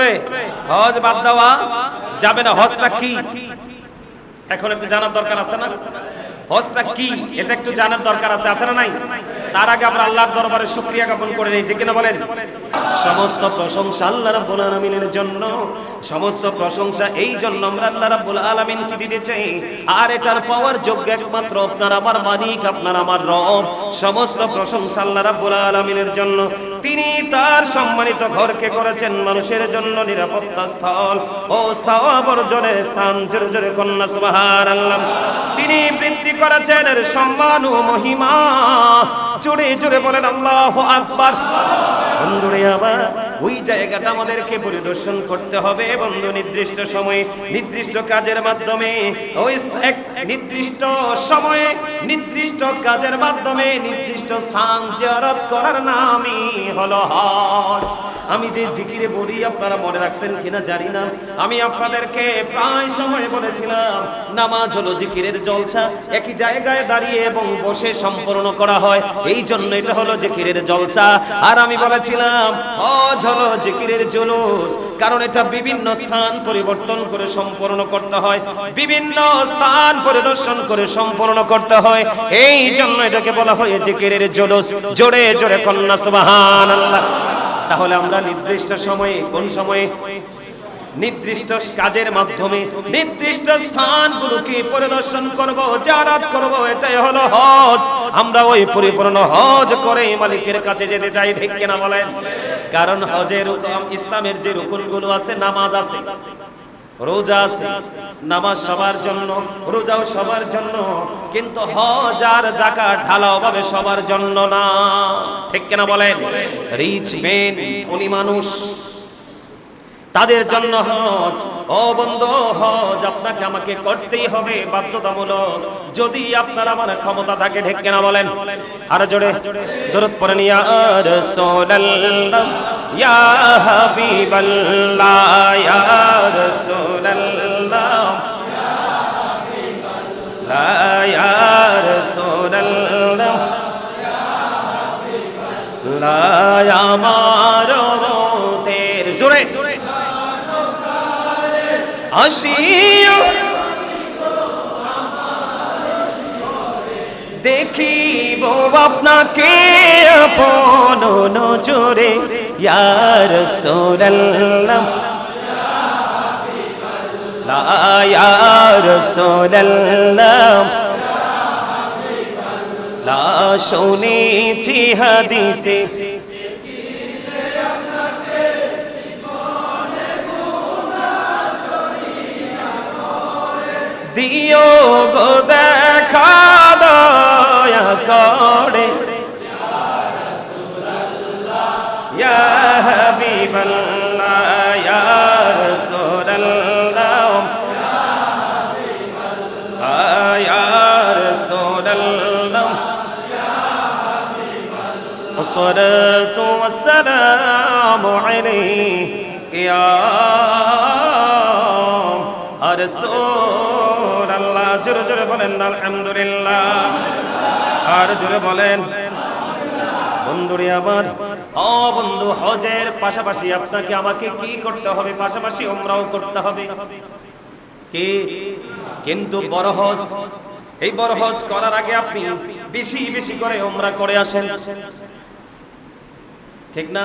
যাবে? হজ বাদ দেওয়া যাবে না। হজটা কি এখন একটু জানার দরকার আছে না? হজটা কি এটা একটু জানার দরকার আছে না নাই? তার আগে আমরা আল্লাহর দরবারে শুকরিয়া জ্ঞাপন করে নেই, ঠিক কিনা বলেন? সমস্ত প্রশংসা আল্লাহ রাব্বুল আলামিনের জন্য, সমস্ত প্রশংসা এই জন্য আমরা আল্লাহ রাব্বুল আলামিনকে দিতে চাই। আর এটার পাওয়ার যোগ্য একমাত্র আপনার আমার মালিক, আপনার আমার রব। সমস্ত প্রশংসা আল্লাহ রাব্বুল আলামিনের জন্য। তিনি তার সম্মানিত ঘরকে করেছেন মানুষের জন্য নিরাপত্তা স্থল ও সওয়াব অর্জনের স্থান। জোরে জোরে কন্যা সুবহানাল্লাহ। তিনি বৃদ্ধি করেছেন এর সম্মান ও মহিমা। জোরে জোরে বলেন আল্লাহু আকবার। বন্ধুরে আমার ওই জায়গাটা আমাদেরকে পরিদর্শন করতে হবে বন্ধু। নির্দিষ্ট সময়ে নির্দিষ্ট কাজের মাধ্যমে, ওই এক নির্দিষ্ট সময়ে নির্দিষ্ট কাজের মাধ্যমে নির্দিষ্ট স্থান জিয়ারত করার নামই হলো হজ। আমি যে জিকিরে বলি আপনারা মনে রাখছেন কিনা জানি না, আমি আপনাদেরকে প্রায় সময় বলেছিলাম নামাজ হলো জিকিরের জলসা। একই জায়গায় দাঁড়িয়ে এবং বসে সম্পূর্ণ করা হয়, এই জন্য এটা হলো জিকিরের জলসা। আর আমি বলেছিলাম হজ হলো জিকিরের জুলুস, কারণ এটা বিভিন্ন স্থান পরিবর্তন করে সম্পূর্ণ করতে হয়, বিভিন্ন স্থান পরিদর্শন করে সম্পূর্ণ করতে হয়, এই জন্য এটাকে বলা হয় জিকিরের জুলুস। জোরে জোরে কন্যা সুবহানাল্লাহ। তাহলে আমরা নির্দিষ্ট সময়ে, কোন সময়ে? নির্দিষ্ট কাজের মাধ্যমে নির্দিষ্ট স্থানগুলোকে পরিদর্শন করব, জিয়ারত করব, এটাই হলো হজ। আমরা ওই পরিপূর্ণ হজ করে মালিকের কাছে যেতে চাই, ঠিক কিনা বলেন? কারণ হজের ইসলামের যে রুকুনগুলো আছে, নামাজ আছে, রোজা আছে। নামাজ সবার জন্য, রোজাও সবার জন্য, কিন্তু হজ আর যাকাত ঢালাও ভাবে সবার জন্য না, ঠিক কিনা বলেন? রিচ মেন, ধনী মানুষ, তাদের জন্য হজ। ও বন্ধু, হজ আপনাকে আমাকে করতেই হবে, বাধ্যতামূলক, যদি আপনার আমার ক্ষমতা থাকে, ঠিক কিনা বলেন? আর জোরে দরুদ পড়েন, ইয়া রাসূলুল্লাহ ইয়া হাবিবাল্লাহ ইয়া রাসূলুল্লাহ ইয়া রাসূলুল্লাহ ইয়া আমার রতের জোরে আসিও দেখিব আপনাকে আপন নজরে, ইয়া রাসূলুল্লাহ ইয়া রাসূলুল্লাহ লা শুনেছি হাদিসে দিও গো দেখা দয়া করে, ইয়া হাবিবাল্লাহ ইয়া রাসূলুল্লাহ ইয়া রাসূলুল্লাহ আসসালাতু ওয়াসসালামু আলাইকা ইয়া রাসূলুল্লাহ। জোরে জোরে বলেন আলহামদুলিল্লাহ। আর জোরে বলেন। বন্ধুরে আমার, ও বন্ধু, হজের পাশাপাশি আপনাকে আমাকে কি করতে হবে? পাশাপাশি উমরাও করতে হবে। কি? কিন্তু বড় হজ, এই বড় হজ করার আগে আপনি বেশি বেশি করে উমরা করে আসেন, ঠিক না?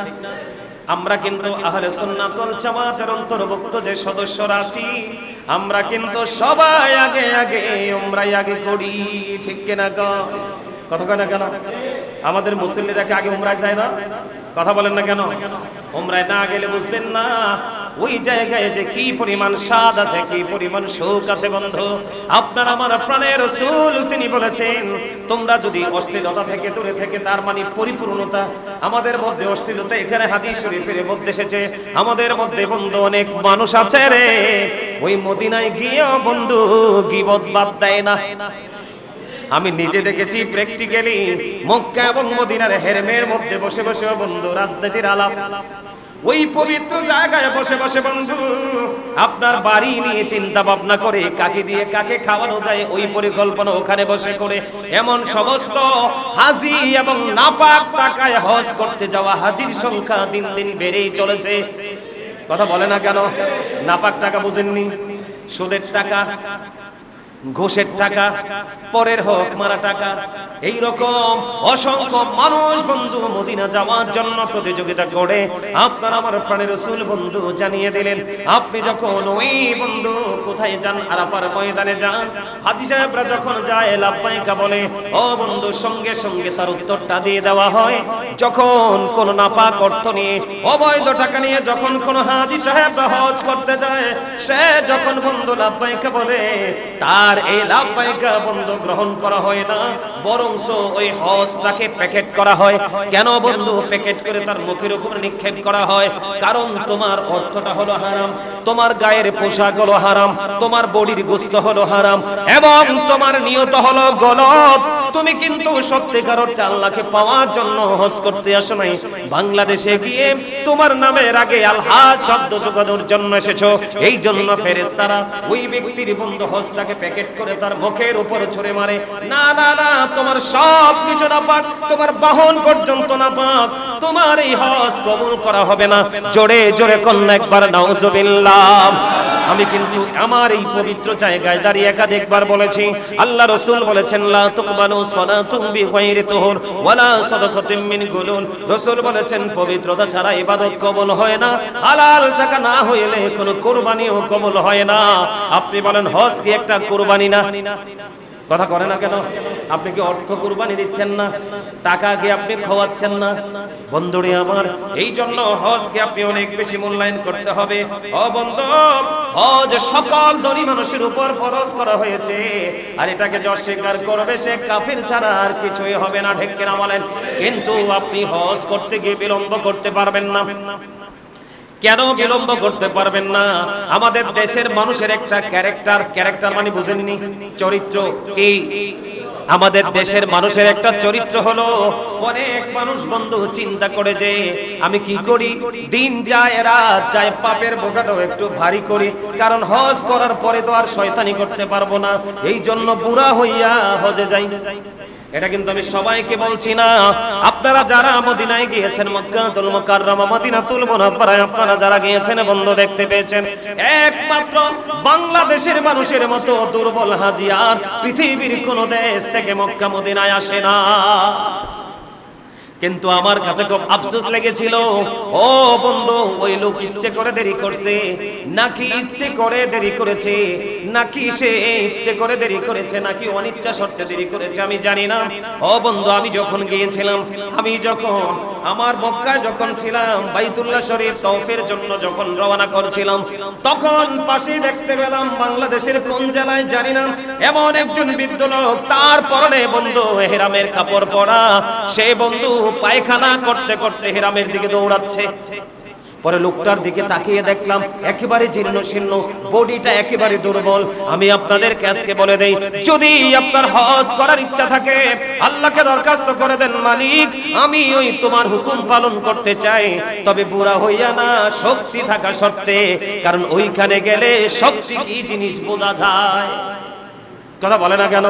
আমরা কিন্তু আহলে সুন্নাত ওয়াল জামাতের অন্তর্ভুক্ত যে সদস্যরা আছি, আমরা কিন্তু সবাই আগে আগে উমরাই আগে করি, ঠিক কিনা? কথা কয় না কেন? আমাদের মুসল্লিরা কি আগে উমরায় যায় না? কথা বলেন না কেন? উমরায় না গেলে বুঝবেন না ওই জায়গায় যে কি পরিমাণ স্বাদ আছে, কি পরিমাণ সুখ আছে। বন্ধু, আপনার আমার প্রাণের রাসূল তিনি বলেছেন, তোমরা যদি অশ্লীলতা থেকে দূরে থেকে, তার মানে পরিপূর্ণতা আমাদের মধ্যে অশ্লীলতা, এখানে হাদিস শরীফের মধ্যে এসেছে আমাদের মধ্যে বন্ধু অনেক মানুষ আছে রে, ওই মদিনায় গিয়েও বন্ধু গীবত বাদ দেয় না। আমি নিজে দেখেছি প্র্যাকটিক্যালি, মক্কা এবং মদিনার হেরেমের মধ্যে বসে বসে বন্ধু রাজনীতির আলাপ, ওই পবিত্র জায়গায় বসে বসে বন্ধু আপনার বাড়ি নিয়ে চিন্তা ভাবনা করে কাকে দিয়ে কাকে খাওয়ানো যায়, ওই পরিকল্পনা ওখানে বসে করে। এমন সমস্ত হাজি এবং নাপাক টাকায় হজ করতে যাওয়া হাজির সংখ্যা দিন দিন বেড়েই চলেছে। কথা বলে না কেন? নাপাক টাকা বুঝেননি? সুদের টাকা, ঘুষের টাকা, পরের হক মারা টাকা, এই রকম অসংখ্য মানুষ বন্ধু মদিনা যাওয়ার জন্য প্রতিযোগিতা করে আপনার আমার প্রাণের রাসূল বন্ধু জানিয়ে দিলেন, আপনি যখন ওই বন্ধু কোথায় যান, আরাফার ময়দানে যান, হাজী সাহেবরা যখন যায় লাব্বাইকা বলে, ও বন্ধু সঙ্গে সঙ্গে তার উত্তরটা দিয়ে দেওয়া হয়। যখন কোন নাপাক অর্থ নিয়ে, অবৈধ টাকা নিয়ে যখন কোন হাজী সাহেবরা হজ করতে যায়, সে যখন বন্ধু লাব্বাইকা বলে, তার এই লাব্বাইকা বন্ধু গ্রহণ করা হয় না, বরংস ওই হজটাকে প্যাকেট করা হয়। কেন বন্ধু প্যাকেট করে তার মুখের উপরে নিক্ষেপ করা হয়? কারণ তোমার অর্থটা হলো হারাম, তোমার গায়ের পোশাক হলো হারাম, তোমার বডির গোশত হলো হারাম, এবং তোমার নিয়ত হলো গলত। তুমি কিন্তু সত্যিকার অর্থে আল্লাহকে পাওয়ার জন্য হজ করতে আসো নাই, বাংলাদেশে গিয়ে তোমার নামের আগে আলহাজ শব্দ যোগানোর জন্য এসেছো। এই জন্য ফেরেশতারা ওই ব্যক্তির বন্ধু হজটাকে প্যাকেট করে তার মুখের উপর ছুঁড়ে মারে, না না না, তোমার সব কিছু নাপাক, তোমার বাহন পর্যন্ত নাপাক, তোমার এই হজ কবুল করা হবে না। জোরে জোরে কন্যা একবার নাউজুবিল্লাহ। আমি কিন্তু আমার এই পবিত্র জায়গায় দাঁড়িয়ে একাধিকবার বলেছি, আল্লাহ রাসূল বলেছেন, লা তুকবালু সালাতুন বিগাইরি তুহুর ওয়ালা সাদাকাতুম মিন গুলুল। রাসূল বলেছেন পবিত্রতা ছাড়া ইবাদত কবুল হয় না, হালাল টাকা না হইলে কোনো কুরবানিও কবুল হয় না। আপনি বলেন হজ কি একটা কুরবানি না? কথা করে না কেন? আপনি কি অর্থ কুরবানি দিচ্ছেন না? টাকা কি আপনি খাওয়াচ্ছেন না? বন্ধুরে আমার, এই জন্য হজকে আপনি অনেক বেশি মূল্যায়ন করতে হবে। ও বন্ধু, হজ সকল ধনী মানুষের উপর ফরজ করা হয়েছে, আর এটাকে যে অস্বীকার করবে সে কাফির ছাড়া আর কিছুই হবে না, ঠিক কিনা বলেন? কিন্তু আপনি হজ করতে গিয়ে বিলম্ব করতে পারবেন না। কেন বিলম্ব করতে পারবেন না? আমাদের দেশের মানুষের একটা ক্যারেক্টার মানে বুঝেননি? চরিত্র। এই আমাদের দেশের মানুষের একটা চরিত্র হলো, অনেক মানুষ বন্ধু চিন্তা করে যে আমি কি করি, দিন যায় রাত যায়, পাপের বোঝাটাও একটু ভারী করি, কারণ হজ করার পরে তো আর শয়তানি করতে পারবো না, এই জন্য বুড়া হইয়া হজে যাই। এটা কিন্তু আমি সবাইকে বলছি না। আপনারা যারা মদিনায় গিয়েছেন, মক্কাতুল মুকাররমা, মদিনাতুল মুনাওয়ারায় আপনারা যারা গিয়েছেন বন্ধু, দেখতে পেয়েছেন একমাত্র বাংলাদেশের মানুষের মতো দুর্বল হাজি আর পৃথিবীর কোন দেশ থেকে মক্কা মদিনায় আসে না। কিন্তু আমার কাছে খুব আফসোস লেগেছিল, ও বন্ধু, ওই লোক ইচ্ছে করে দেরি করছে নাকি ইচ্ছে করে দেরি করেছে, নাকি সে ইচ্ছে করে দেরি করেছে, নাকি অনিচ্ছা সত্ত্বে দেরি করেছে, আমি জানি না। ও বন্ধু, আমি যখন গিয়েছিলাম, আমি যখন আমার মক্কায় যখন ছিলাম, বাইতুল্লাহ শরীফ তওয়াফের জন্য যখন রওনা করছিলাম, তখন পাশে দেখতে পেলাম বাংলাদেশের কোন জেলায় জানি না, এমন একজন বৃদ্ধ লোক, তার পরনে বন্ধু ইহরামের কাপড় পরা, সে বন্ধু পায়খানা করতে করতে ইহরামের দিকে দৌড়াচ্ছে। পরে লোকটার দিকে তাকিয়ে দেখলাম একেবারে জীর্ণ শীর্ণ, বডিটা একেবারে দুর্বল। আমি আপনাদের আজকে বলে দেই, যদি আপনার হজ করার ইচ্ছা থাকে, আল্লাহকে দরখাস্ত করে দেন, মালিক আমি ওই তোমার হুকুম পালন করতে চাই, তবে বুড়া হইয়া না, শক্তি থাকা সত্ত্বে, কারণ ওইখানে গেলে শক্তি কি জিনিস বোঝা যায়। কথা বলে না কেন?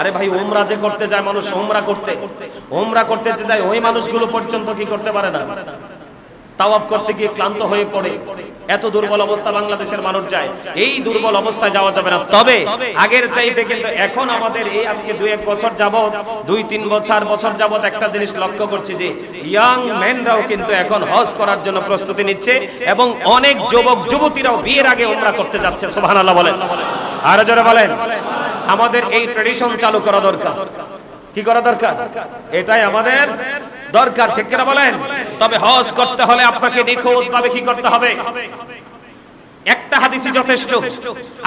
আরে ভাই, উমরা যে করতে যায় মানুষ, উমরা করতে যায়, ওই মানুষগুলো পর্যন্ত কি করতে পারে না, তাওয়াফ করতে গিয়ে ক্লান্ত হয়ে পড়ে। এত দুর্বল অবস্থা বাংলাদেশের মানুষ যায়, এই দুর্বল অবস্থায় যাওয়া যাবে না। তবে আগের চাইতে কিন্তু এখন আমাদের এই আজকে 2-1 বছর যাবত, 2-3 বছর যাবত একটা জিনিস লক্ষ্য করছি যে ইয়াং মেনরাও কিন্তু এখন হজ করার জন্য প্রস্তুতি নিচ্ছে, এবং অনেক যুবক যুবতীরাও বিয়ের আগে উমরা করতে যাচ্ছে। সুবহানাল্লাহ বলেন, আরো জোরে বলেন। আমাদের এই ট্র্যাডিশন চালু করা দরকার। কি করা দরকার? এটাই আমাদের দরকার, ঠিক কিনা বলেন? তবে হজ করতে হলে আপনাকে নিখুঁতভাবে কি করতে হবে? একটা হাদিসই যথেষ্ট।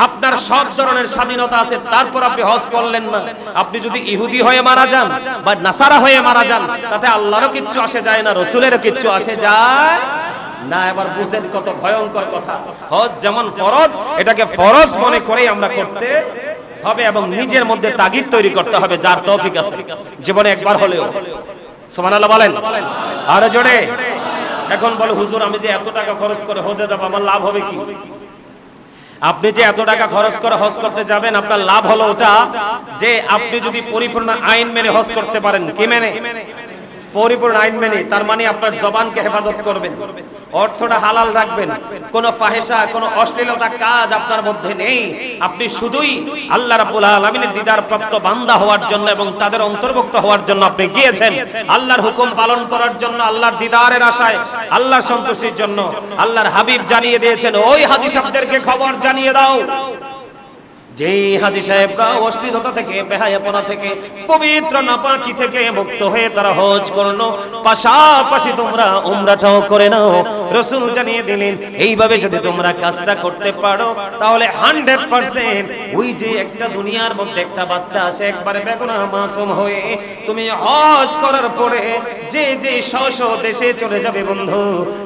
আপনার সব ধরনের স্বাধীনতা আছে, তারপর আপনি হজ করলেন না, আপনি যদি ইহুদি হয়ে মারা যান বা নাসারা হয়ে মারা যান, তাতে আল্লাহরও কিচ্ছু আসে যায় না, রাসূলেরও কিচ্ছু আসে যায় না। এবার বুঝেন কত ভয়ঙ্কর কথা। হজ যেমন ফরজ, এটাকে ফরজ মনে করেই আমরা করতে হবে, এবং নিজের মধ্যে তাগিদ তৈরি করতে হবে, যার তৌফিক আছে জীবনে একবার হলেও। সুবহানাল্লাহ বলেন, আরো জোরে। এখন বলো, হুজুর আমি যে এত টাকা খরচ করে হজে যাব, আমার লাভ হবে কি? আপনি যে এত টাকা খরচ করে হজ করতে যাবেন, আপনার লাভ হলো ওটা যে আপনি যদি পরিপূর্ণ আইন মেনে হজ করতে পারেন। কি মেনে? পরিপূর্ণ আইন মেনে, তার মানে আপনার জবানকে হেফাজত করবেন, অর্থটা হালাল রাখবেন, কোনো ফাহেসা কোনো অশ্লীলতা কাজ আপনার মধ্যে নেই। আপনি শুধুই আল্লাহ রাব্বুল আলামিনের দিদার প্রাপ্ত বান্দা হওয়ার জন্য এবং তাদের অন্তর্ভুক্ত হওয়ার জন্য আপনি গিয়েছেন, আল্লাহর হুকুম পালন করার জন্য, আল্লাহর দিদারের আশায়, আল্লাহর সন্তুষ্টির জন্য। আল্লাহর হাবিব জানিয়ে দিয়েছেন, ওই হাজী সাহেবদেরকে খবর জানিয়ে দাও, যে হাজী সাহেবরা অশ্লীলতা থেকে, বেহায়াপনা থেকে, পবিত্র নাপাকি থেকে মুক্ত হয়ে তারা হজ করলো, পাশাপাশি তোমরা উমরাটাও করে নাও। রাসূল জানিয়ে দিলেন, এইভাবে যদি তোমরা কাজটা করতে পারো তাহলে 100% ওই যে একটা দুনিয়ার মধ্যে একটা বাচ্চা আসে একবারে বেগুনাহ মাসুম হয়ে, তুমি হজ করার পরে যে যে স্ব দেশে চলে যাবে বন্ধু,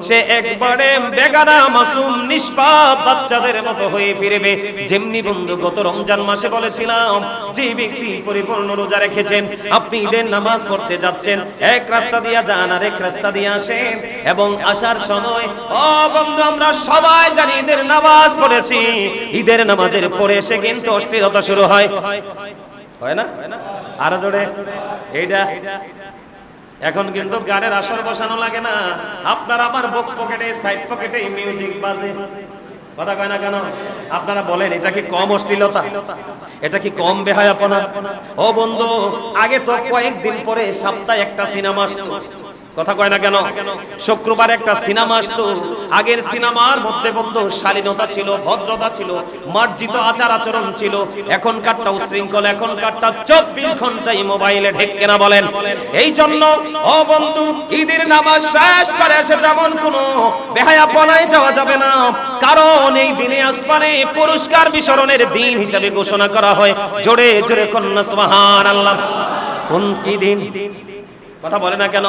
সে একবারে বেগানাহ মাসুম নিষ্পাপ বাচ্চাদের মতো হয়ে ফিরবে। যেমনি বন্ধু গত রমজান মাসে বলেছিলাম, যে ব্যক্তি পরিপূর্ণ রোজা রেখেছেন, আপনি ঈদের নামাজ পড়তে যাচ্ছেন, এক রাস্তা দিয়ে যান আর এক রাস্তা দিয়ে আসেন, এবং আসার সময় ও বন্ধু আমরা সবাই জানি ঈদের নামাজ পড়েছি, ঈদের নামাজের পরে এসে কিন্তু অশ্লীলতা শুরু হয়, হয় না? আরো জোরে এইটা। এখন কিন্তু গানের আসর বসানো লাগে না, আপনার আমার বুক পকেটে, সাইড পকেটে মিউজিক বাজে। কথা কয় না কেন? আপনারা বলেন, এটা কি কম অশ্লীলতা? এটা কি কম বেহায়াপনা? ও বন্ধু, আগে তো কয়েকদিন পরে সপ্তাহে একটা সিনেমা আসতো, কথা কয় না কেন? শুক্রবার একটা সিনেমা আসতো। আগের সিনেমার মধ্যে বন্ধু শালীনতা ছিল, ভদ্রতা ছিল, মার্জিত আচার আচরণ ছিল। এখনকারটা উশৃঙ্খল, এখনকারটা 24 ঘন্টাই মোবাইলে ঢেকে না বলেন। এই জন্য ও বন্ধু, ঈদের নামাজ শেষ করে এসে যেমন কোনো বেহায়াপনায় যাওয়া যাবে না, কারণ এই দিনে আসমানে পুরস্কার বিতরণের দিন হিসাবে ঘোষণা করা হয়। জোরে জোরে কন্যা সুবহানাল্লাহ। কোন কি দিন? কথা বলে না কেন?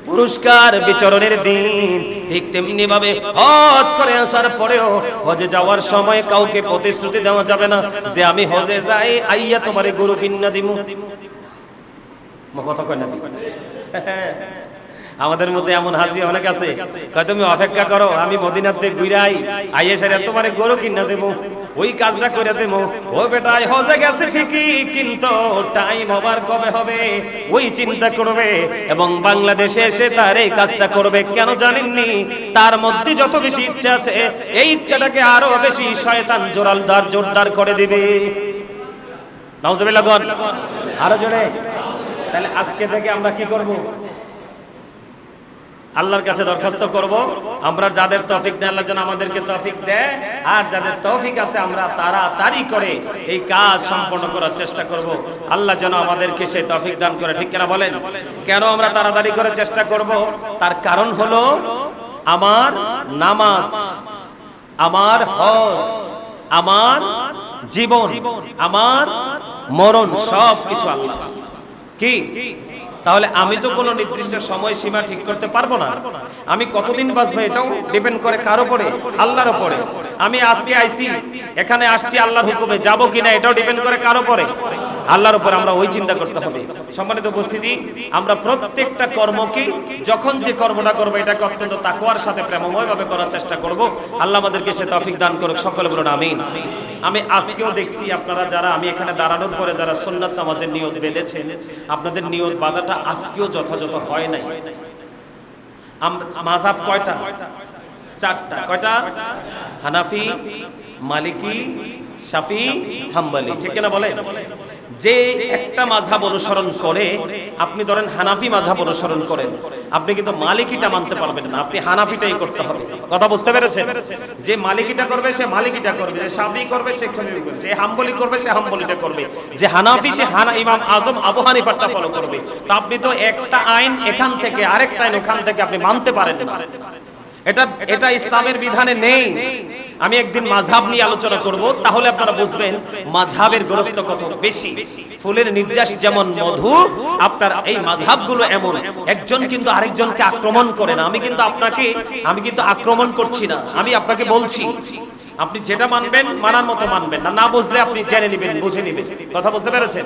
পুরস্কার বিতরণের দিন। ঠিক তেমনি ভাবে হজ করে আসার পরেও হজে যাওয়ার সময় কাউকে প্রতিশ্রুতি দেওয়া যাবে না যে আমি হজে যাই আইয়া তোমারে গরু কিনা দিমু। কথা কয় না? আমাদের মধ্যে এমন হাজি অনেক আছে, কয় তুমি অপেক্ষা করো, আমি মদিনাতে ঘুরাই আইয়া সেরে তোমারে গরু কিনা দেবো, ওই কাজটা করে দেবো। ও বেটা, হজে গেছে ঠিকই, কিন্তু টাইম হবার কবে হবে ওই চিন্তা করবে, এবং বাংলাদেশে এসে তার এই কাজটা করবে। কেন জানেননি? তার মধ্যে যত বেশি ইচ্ছা আছে, এই ইচ্ছাটাকে আরো বেশি শয়তান জোরদার করে দিবে। নাউজুবিল্লাহ, আরো জোরে। তাহলে আজকে থেকে আমরা কি করব? আল্লাহর কাছে দরখাস্ত করব, আমরা যাদের তৌফিক দেয় আল্লাহ যেন আমাদেরকে তৌফিক দেয়, আর যাদের তৌফিক আছে আমরা তাড়াতাড়ি করে এই কাজ সম্পন্ন করার চেষ্টা করব। আল্লাহ যেন আমাদেরকে সেই তৌফিক দান করে। ঠিক কিনা বলেন? কেন আমরা তাড়াতাড়ি করে চেষ্টা করব? তার কারণ হলো আমার নামাজ, আমার হজ, আমার জীবন, আমার মরণ সব কিছু আল্লাহ। কি? তাহলে আমি তো কোনো নির্দিষ্ট সময় সীমা ঠিক করতে পারবো না। আমি কতদিন বাঁচবো এটাও ডিপেন্ড করে কার উপরে? আল্লাহর উপরে। আমি আজকে আইছি, এখানে আসছি আল্লাহর হুকুমে, যাবো কিনা এটাও ডিপেন্ড করে কার উপরে? আল্লাহর উপরে। আমরা ওই চিন্তা করতে হবে। সম্মানিত উপস্থিতি, আমরা প্রত্যেকটা কর্মকে, যখন যে কর্মটা করবো এটাকে অত্যন্ত তাকওয়ার সাথে প্রেমময় ভাবে করার চেষ্টা করব। আল্লাহ আমাদেরকে সে তৌফিক দান করুক। সকলে বলুন আমিন। আমি আজকেও দেখছি আপনারা যারা, আমি এখানে দাঁড়ানোর পরে যারা সুন্নাত নামাজের নিয়ত বেঁধেছেন, আপনাদের নিয়ত বাঁধাটা আজকেও যথাযথ হয় নাই। মাযহাব কয়টা? 4টা। কয়টা? হানাফি, মালিকি, শাফি, হাম্বলি। ঠিক না বলেন? যে একটা মাযহাব অনুসরণ করে, আপনি ধরেন হানাফি মাযহাব অনুসরণ করেন, আপনি কিন্তু মালিকিটা মানতে পারবেন না, আপনি হানাফিটাই করতে হবে। কথা বুঝতে পেরেছেন? যে মালিকিটা করবে সে মালিকিটা করবে, যে শাফি করবে সে শাফি করবে, যে হাম্বলি করবে সে হাম্বলিটা করবে, যে হানাফি সে ইমাম আজম আবু হানিফারটা ফলো করবে। তো আপনি তো একটা আইন এখান থেকে আরেকটা আইন ওখান থেকে আপনি মানতে পারেন না। এটা ইসলামের বিধানে নেই। আমি একদিন মাযহাব নিয়ে আলোচনা করব, তাহলে আপনারা বুঝবেন মাযহাবের গুরুত্ব কত বেশি। ফুলের নির্যাস যেমন মধু, আপনার এই মাযহাবগুলো এমন, একজন কিন্তু আরেকজনকে আক্রমণ করে না। আমি কিন্তু আক্রমণ করছি না, আমি আপনাকে বলছি আপনি যেটা মানবেন মানার মতো মানবেন, না বুঝলে আপনি জেনে নেবেন, বুঝে নেবেন। কথা বুঝতে পেরেছেন?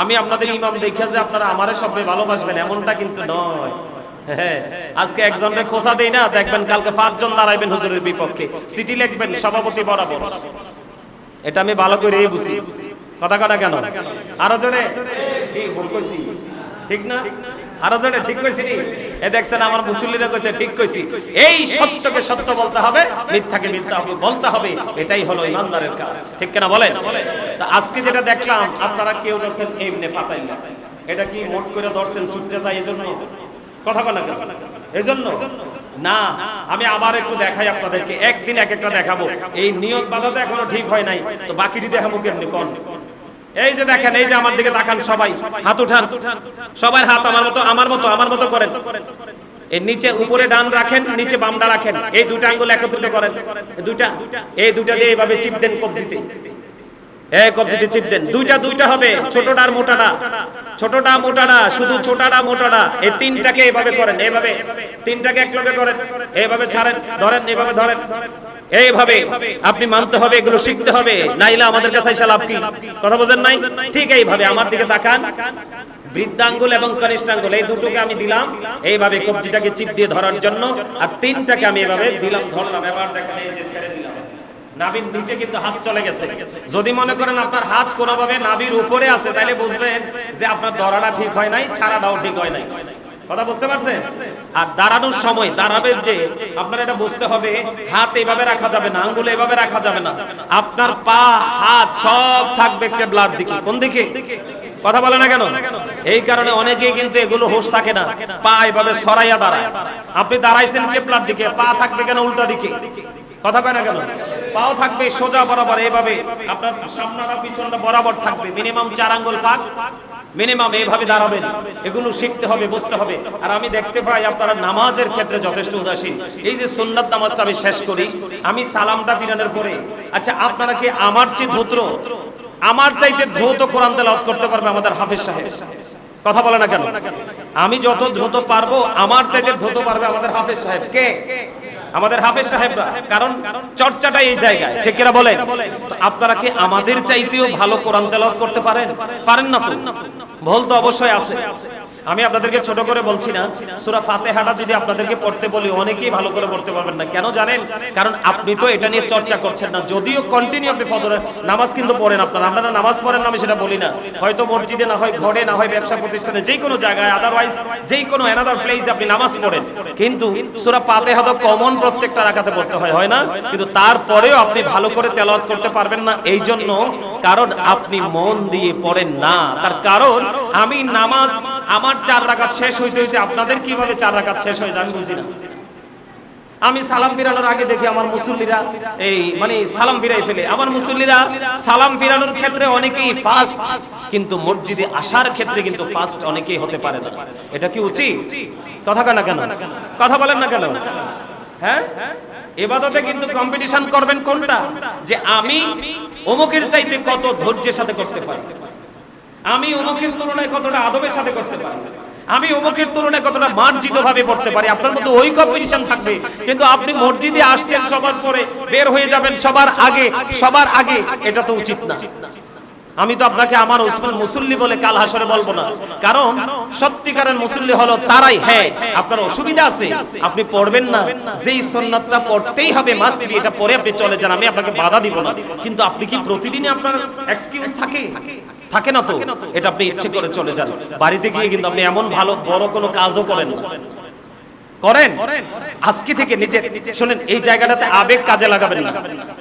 আমি আপনাদের ইমাম দেখে যে আপনারা আমারে সবাই ভালোবাসবেন এমনটা কিন্তু নয়। আজকে একজনকে খোঁচা দেই না, দেখবেন কালকে 5 জন দাঁড়াইবেন হুজুরের বিপক্ষে, চিঠি লিখবেন সভাপতি বরাবর। এটা আমি ভালো করে বুঝি। কথা কেন? আরো জোরে। ভুল কইছি? ঠিক না? আরো জোরে ঠিক কইছি নি? এ দেখছেন আমার মুসল্লিরা কইছে ঠিক কইছি। এই সত্যকে সত্য বলতে হবে, মিথ্যাকে মিথ্যা বলতে হবে, এটাই হলো ইমানদারের কাজ। ঠিক কিনা বলেন? তো আজকে যেটা দেখলাম আপনারা কেউ ধরছেন এমনি ফাটাইলা, এটা কি মোট করে ধরছেন সূর্য যায় এজন্য? কথা বলা কেন? এজন্য না। আমি আবার একটু দেখাই আপনাদেরকে, একদিন এক একটা দেখাবো। এই নিয়ত বাঁধা তো এখনো ঠিক হয় নাই, তো বাকিটি দেখাবো কেমনি কোন? এই যে দেখেন, এই যে আমার দিকে তাকান, সবাই হাত উঠান, সবার হাত আমার মতো করেন। এই নিচে উপরে ডান রাখেন, নিচে বামটা রাখেন, এই দুটো আঙ্গুল একত্রিত করেন, এই দুটা দিয়ে এইভাবে চিপ দেন কবজিতে, এই কবজিতে চিপ দেন। দুইটা হবে, ছোটটা আর মোটাটা, ছোটটা মোটাটা, শুধু ছোটটা মোটাটা, এই তিনটাকে এইভাবে করেন, এইভাবে তিনটাকে একলগে করেন, এইভাবে ছাড়েন, ধরেন, এইভাবে ধরেন, এইভাবে আপনি মানতে হবে, এগুলো শিখতে হবে, নাইলে আমাদের কাছে এসে লাভ কি? কথা বোঝেন নাই? ঠিক এইভাবে আমার দিকে তাকান, বৃদ্ধাঙ্গুল এবং কনিষ্ঠাঙ্গুল এই দুটোকে আমি দিলাম এইভাবে কবজিটাকে চিপ দিয়ে ধরার জন্য, আর তিনটাকে আমি এইভাবে দিলাম, ধরলাম। এবার দেখেন, এই যে ছেড়ে দিলাম, নাভির নিচে কিন্তু হাত চলে গেছে। যদি মনে করেন আপনার হাত কোনোভাবে নাভির উপরে আছে, তাহলে বুঝবেন যে আপনার ধরাটা ঠিক হয় নাই, ছাড়াটাও ঠিক হয় নাই। কথা বুঝতে পারছেন? আর দাঁড়ানোর সময় দাঁড়াবেন যে আপনার এটা বুঝতে হবে, হাত এইভাবে রাখা যাবে না, আঙ্গুল এইভাবে রাখা যাবে না, আপনার পা হাত সব থাকবে কিবলার দিকে। কোন দিকে? কথা বলে না কেন? এই কারণে অনেকেই কিন্তু এগুলো হোশ থাকে না, পা এইভাবে সরাইয়া দাঁড়ায়। আপনি দাঁড়াইছেন কিবলার দিকে, পা থাকবে কেন উল্টা দিকে? কথা কয় না কেন? পাও থাকবে সোজা বরাবর, এইভাবে আপনার সামনাটা পিছনটা বরাবর থাকবে, মিনিমাম 4 আঙ্গুল ফাঁক, মিনিমাম এইভাবে দাঁড়াবেন। এগুলো শিখতে হবে, বুঝতে হবে। আর আমি দেখতে পাই আপনারা নামাজের ক্ষেত্রে যথেষ্ট উদাসীন। এই যে সুন্নাত নামাজটা আমি শেষ করি, আমি সালামটা ফিরানোর পরে, আচ্ছা আপনারা কি আমার চেয়ে দ্রুত, আমার চাইতে দ্রুত কোরআন তেলাওয়াত করতে পারবে আমাদের হাফেজ সাহেব? কথা বলে না কেন? আমি যত দ্রুত পারবো, আমার চাইতে দ্রুত পারবে আমাদের হাফেজ সাহেব। কে? আমাদের হাফেজ সাহেবরা। কারণ চর্চাটা এই জায়গায়, ঠিক কিনা বলেন? তো আপনারা কি আমাদের চাইতেও ভালো কোরআন তেলাওয়াত করতে পারেন? পারেন না তো? ভুল তো অবশ্যই আছে। আমি আপনাদেরকে ছোট করে বলছি না, সূরা ফাতিহাটা যদি আপনাদেরকে পড়তে বলি, অনেকেই ভালো করে পড়তে পারবেন না। কেন জানেন? কারণ আপনি তো এটা নিয়ে চর্চা করছেন না। যদিও কন্টিনিউ আপনি ফজরের নামাজ কিন্তু পড়েন, আপনারা নামাজ পড়েন না, আমি সেটা বলি না। হয়তো মসজিদে, না হয় ঘরে, না হয় ব্যবসা প্রতিষ্ঠানে, যে কোনো জায়গায়, আদারওয়াইজ যেই কোনো অ্যানাদার প্লেসে আপনি নামাজ পড়েন, কিন্তু সূরা ফাতিহা তো কমন প্রত্যেকটা রাকাতে পড়তে হয়, হয় না? কিন্তু তারপরেও আপনি ভালো করে তেলাওয়াত করতে পারবেন না। এই জন্য, কারণ আপনি মন দিয়ে পড়েন না। তার কারণ আমি নামাজ, আমার 4 রাকাত শেষ হইতে হইতে আপনাদের কিভাবে 4 রাকাত শেষ হয়ে যায় আমি বুঝি না। আমি সালাম ফিরানোর আগে দেখি আমার মুসল্লিরা এই মানে সালাম ফিরাই ফেলে। আমার মুসল্লিরা সালাম ফিরানোর ক্ষেত্রে অনেকেই ফাস্ট, কিন্তু মসজিদে আসার ক্ষেত্রে কিন্তু ফাস্ট অনেকেই হতে পারে না। এটা কি উচিত? কথা কেন কথা বলেন না কেন? হ্যাঁ, ইবাদতে কিন্তু কম্পিটিশন করবেন কোনটা? যে আমি অমুকের চাইতে কত ধৈর্যের সাথে করতে পারি, আমি অমুকের তুলনায় কতটা আদবের সাথে করতে পারি, আমি অমুকের তুলনায় কতটা মার্জিত ভাবে পড়তে পারি। আপনার মধ্যে ওই কম্পিটিশন থাকবে, কিন্তু আপনি মসজিদে আসছেন সবার পরে, বের হয়ে যাবেন সবার আগে, এটা তো উচিত না। আমি তো আপনাকে আমার উসমান মুসল্লি বলে কাল হাসরে বলবো না, কারণ সত্যিকারের মুসল্লি হলো তারাই। হ্যাঁ, আপনার অসুবিধা আছে, আপনি পড়বেন না, যেই সুন্নাতটা পড়তেই হবে মাস্ট বি, এটা পরে আপনি চলে যান, আমি আপনাকে বাধা দিব না। কিন্তু আপনি কি প্রতিদিনই আপনার এক্সকিউজ থাকে না তো? এটা আপনি ইচ্ছে করে চলে যান। বাড়িতে গিয়ে কিন্তু আপনি এমন ভালো বড় কোনো কাজও করেন না, করেন। আজকে থেকে নিজে শুনেন, এই জায়গাটাতে আবেগ কাজে লাগাবেন না,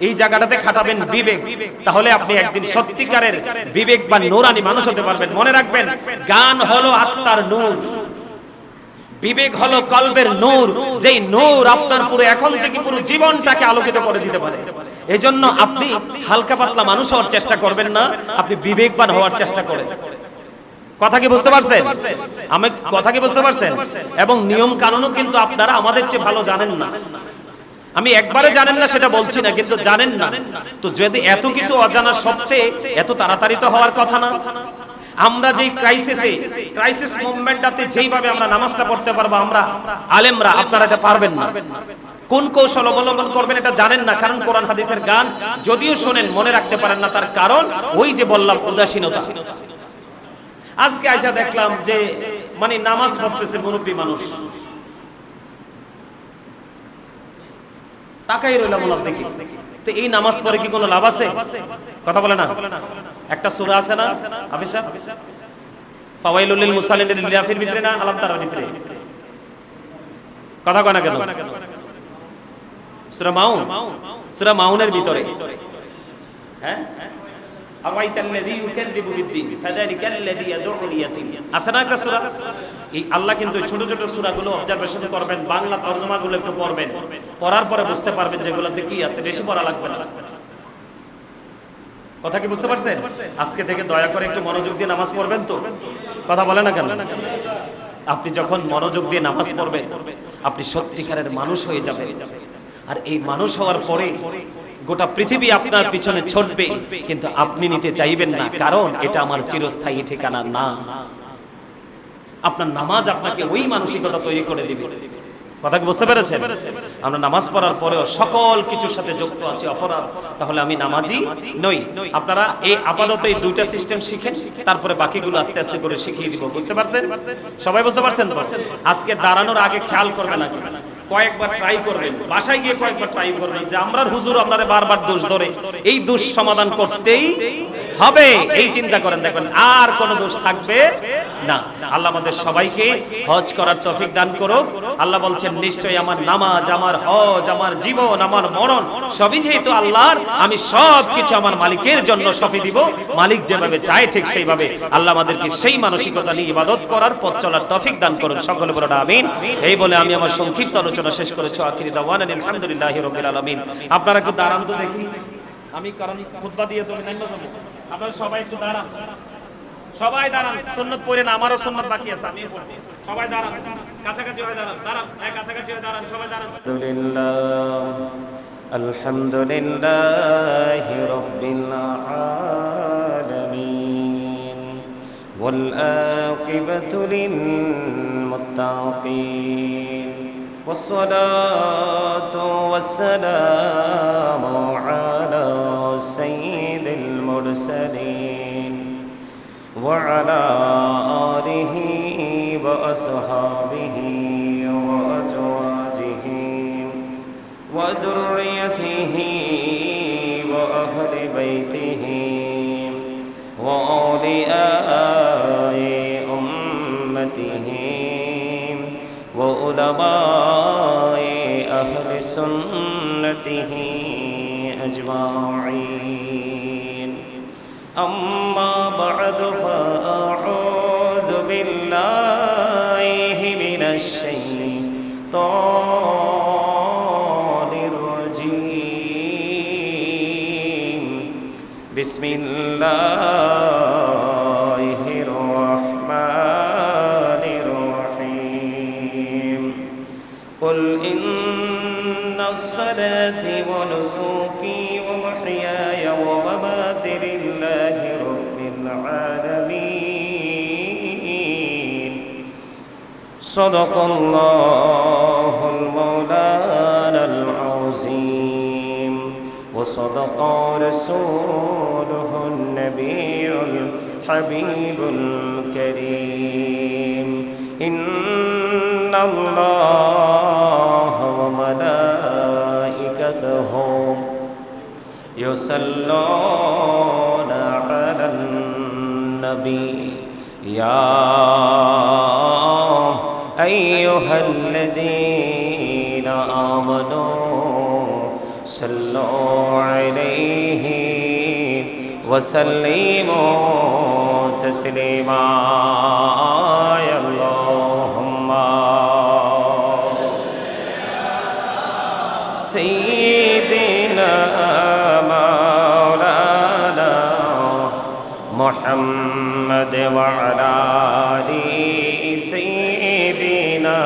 এই জায়গাটাতে খাটাবেন বিবেক। তাহলে আপনি একদিন সত্যিকারের বিবেক বা নূরানি মানুষ হতে পারবেন। মনে রাখবেন, গান হলো আত্মার নূর, বিবেক হলো কলবের নূর, যেই নূর আপনার পুরো এখন থেকে পুরো জীবনটাকে আলোকিত করে দিতে পারে। এজন্য আপনি হালকা পাতলা মানুষ হওয়ার চেষ্টা করবেন না, আপনি বিবেকবান হওয়ার চেষ্টা করেন। কথা কি বুঝতে পারছেন? আমি কথা কি বুঝতে পারছেন? এবং নিয়ম কানুনও কিন্তু আপনারা আমাদের চেয়ে ভালো জানেন না। আমি একবারে জানেন না সেটা বলছি না, কিন্তু জানেন না তো যদি এত কিছু অজানা সত্ত্বে এত তাড়াতাড়ি তো হওয়ার কথা না। আমরা যে ক্রাইসিস মুভমেন্টটাতে যেইভাবে আমরা নামাজটা পড়তে পারবো আমরা আলেমরা, আপনারা এটা পারবেন না। কোন কৌশল অবলম্বন করবেন এটা জানেন না, কারণ কোরআন হাদিসের গান যদিও শোনেন মনে রাখতে পারেন না। তার কারণ ওই যে বললাম, উদাসীনতা। আজকে আইসা দেখলাম যে মানে নামাজ পড়তেছে মুরব্বী মানুষ, তাকাই রইলাম ওনার দিকে। তো এই নামাজ পড়ে কি কোনো লাভ আছে? কথা বলে না। একটা সূরা আছে না হাফেজ সাহেব, ফাওয়াইলুল লিল মুসাল্লিন লিরাফির ভিতরে না আলাম তারার ভিতরে? কথা কয় না কেন? সূরা মাউন, সূরা মাউনের ভিতরে। হ্যাঁ, আওয়াইতাল্লাযী ইউকাযযিবু বিদ্দীন ফাযালিকাল্লাযী ইয়াদউল ইয়াতীম। আছে না একটা সূরা? এই আল্লাহ কিন্তু ছোট ছোট সূরাগুলো অবজারভেশন করবেন, বাংলা তরজমাগুলো একটু পড়বেন, পড়ার পরে বুঝতে পারবেন যেগুলোতে কি আছে। বেশি পড়া লাগবে না। কথা কি বুঝতে পারছেন? আজকে থেকে দয়া করে একটু মনোযোগ দিয়ে নামাজ পড়বেন তো। কথা বলে না কেন? আপনি যখন মনোযোগ দিয়ে নামাজ পড়বেন আপনি সত্যিকারের মানুষ হয়ে যাবেন। আর এই মানুষ হওয়ার পরে গোটা পৃথিবী আপনার পিছনে ছুটবে, কিন্তু আপনি নিতে চাইবেন না, কারণ এটা আমার চিরস্থায়ী ঠিকানা না। আপনার নামাজ আপনাকে ওই মানসিকতা তৈরি করে দিবে। কথা কি বুঝতে পেরেছেন? আমরা নামাজ পড়ার পরেও সকল কিছুর সাথে যুক্ত আছি অপরাধ, তাহলে আমি নামাজি নই। আপনারা এই আপাতত এই দুইটা সিস্টেম শিখেন, তারপরে বাকিগুলো আস্তে আস্তে করে শিখিয়ে দিব। বুঝতে পারছেন? সবাই বুঝতে পারছেন তো? আজকে দাঁড়ানোর আগে খেয়াল করবেন, আগে কয়েকবার ট্রাই করবেন, বাসায় গিয়ে কয়েকবার ট্রাই করবেন যে আমরার হুজুর আপনারে বারবার দোষ ধরে, এই দোষ সমাধান করতেই হবে। এই চিন্তা করেন, দেখবেন আর কোনো দোষ থাকবে না। আল্লাহ আমাদের সবাইকে হজ করার তৌফিক দান করুক। আল্লাহ বলছেন, নিশ্চয়ই আমার নামাজ, আমার হজ, আমার জীবন, আমার মরণ সবই যেহেতু আল্লাহর, আমি সব কিছু আমার মালিকের জন্য সঁপে দিব। মালিক যেভাবে চায় ঠিক সেইভাবে। আল্লাহ আমাদেরকে সেই মানসিকতা নিয়ে ইবাদত করার, পথ চলার তৌফিক দান করুন। সকলে বলুন আমিন। এই বলে আমি আমার সংক্ষিপ্ত আলোচনা শেষ করেছি। আখিরি দাওয়ানা আলহামদুলিল্লাহি রাব্বিল আলামিন। আপনারা একটু দাঁড়ান তো দেখি, আমি কারণ খুতবা দিয়ে তো নাই না যাব। আপনারা সবাই একটু দাঁড়ান, সবাই দাঁড়ান। সুন্নাত পড়েন, আমারও সুন্নাত বাকি আছে, আমি পড়ব। সবাই দাঁড়ান, কাছাকাছি হয়ে দাঁড়ান, দাঁড়ান, কাছাকাছি হয়ে দাঁড়ান, সবাই দাঁড়ান। আলহামদুলিল্লাহি রাব্বিল আলামিন ওয়াল আকিবাতু লিল মুত্তাকিন والصلاة والسلام على سيد المرسلين وعلى آله وأصحابه وأزواجه وذريته وأهل بيته وأولياء أمته وعلماء أهل سنته أجمعين. أما بعد فأعوذ بالله من الشيطان الرجيم. بسم الله الرحمن الرحيم. قل إن الصلاة ونسكي ومحياي ومماتي لله رب العالمين. صدق الله المولانا العظيم وصدق رسوله النبي الحبيب الكريم. إن الله وملائكته يصلون على النبي يا أيها الذين آمنوا صلوا عليه وسلموا تسليما. يا اللهم سيدنا مولانا محمد وعلى آل سيدنا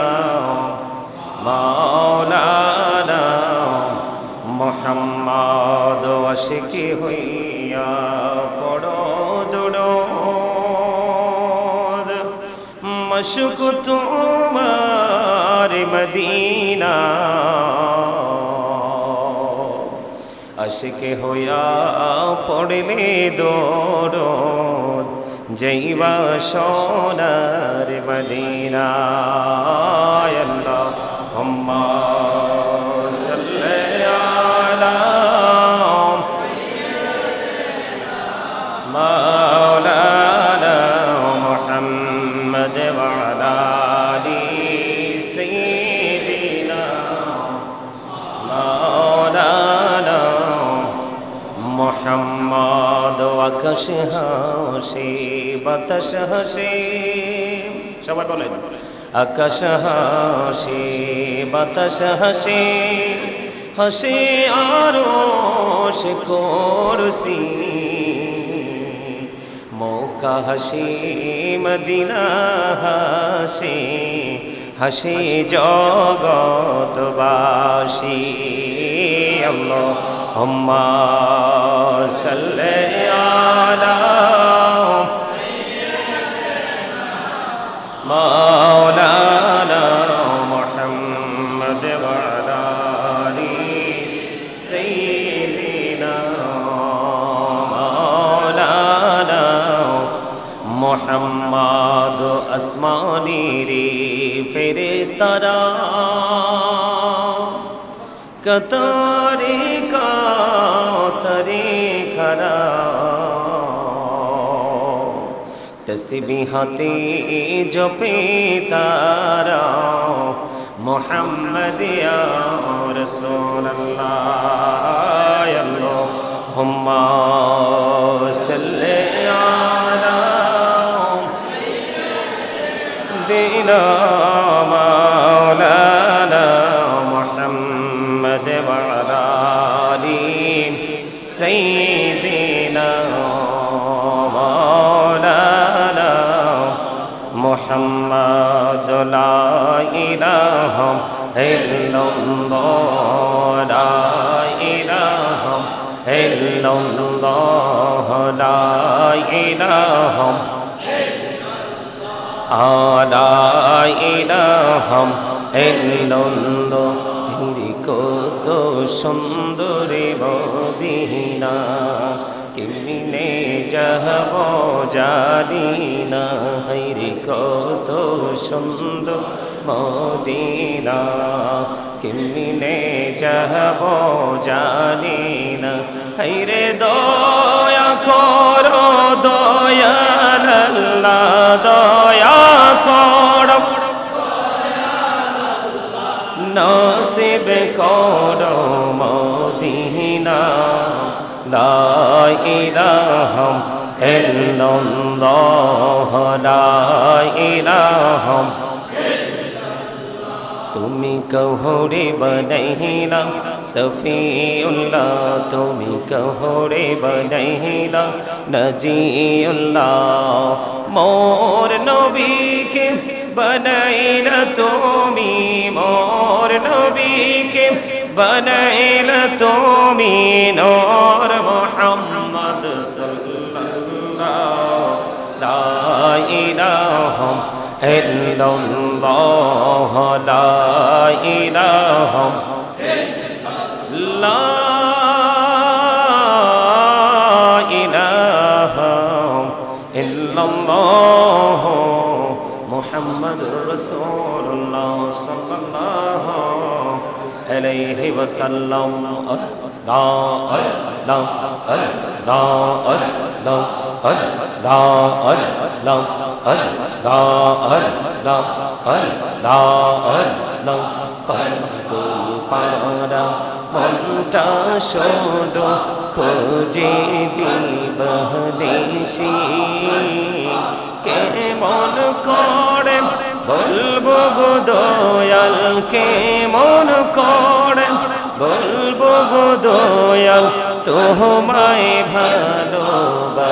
مولانا محمد وشكي হইয়া পড়ো দুরূদ মশক তোমার মদিনা আশিক হইয়া পড়লে দরুদ যাইবা সোনার মদিনা। আল্লাহুম্মা সাল্লি আলা মাওলানা মুহাম্মদ আকাশ হাসে বাতাস হাসে, সবাই বলেন আকাশ হাসে বাতাস হাসে, হাসে আরশ কুরসি, মক্কা হাসে মদিনা হাসে, হাসে জগৎবাসী। আল্লাহুম্মা সাল্লি আলা মাওলানা মুহাম্মদ ওয়া আলা আলি সাইয়্যিদিনা মাওলানা মুহাম্মদ। আসমানিরে ফেরেশতারা কতারে কাতারে খরা, তসবিহাতে জপে তারা মুহাম্মদ ইয়া রাসূলুল্লাহ। আল্লাহুম্মা সাল্লি আলা সাইয়্যিদিনা মাওলানা মুহাম্মদ ওয়া আলা আলি সাইয়্যিদিনা মাওলানা মুহাম্মদ। লা ইলাহা ইল্লাল্লাহ, লা ইলাহা ইল্লাল্লাহ, লা ইলাহা লা ইলাহা ইল্লাল্লাহ। কত সুন্দর মদিনা, কেমনে যাব জানি না, হায়রে কত সুন্দর মদিনা, কেমনে যাব জানি না, হায়রে দয়া করো দয়াল আল্লাহ, দয়া করো নসিব করো মদিনা। লা ইলাহা ইল্লাল্লাহ, লা ইলাহা তুমি কহরে বনাইলা সফিউল্লাহ, তুমি কহরে বনাইলা নজিউল্লাহ, মোর নবীকে বনাইলা তুমি, মোর নবীকে বনাইলা তুমি, নূর মুহাম্মদ সাল্লাল্লাহু। লা ইলাহা ইল্লাল্লাহ, লা ইলাহা লা ইলাহা ইল্লাল্লাহ মুহাম্মাদুর রাসূলুল্লাহ সাল্লাল্লাহু আলাইহি ওয়াসাল্লাম। আল্লাহ আল্লাহ আল্লাহ আল্লাহ আল্লাহ আল্লাহ আল্লাহ আল্লাহ আল্লাহ আল্লাহ। পাগল পারা মনটা শুধু খোঁজে দিবানিশি, কেমন করে বলবো গো দয়াল, কেমন করে বলবো গো দয়াল, তোমায় ভালোবাসি।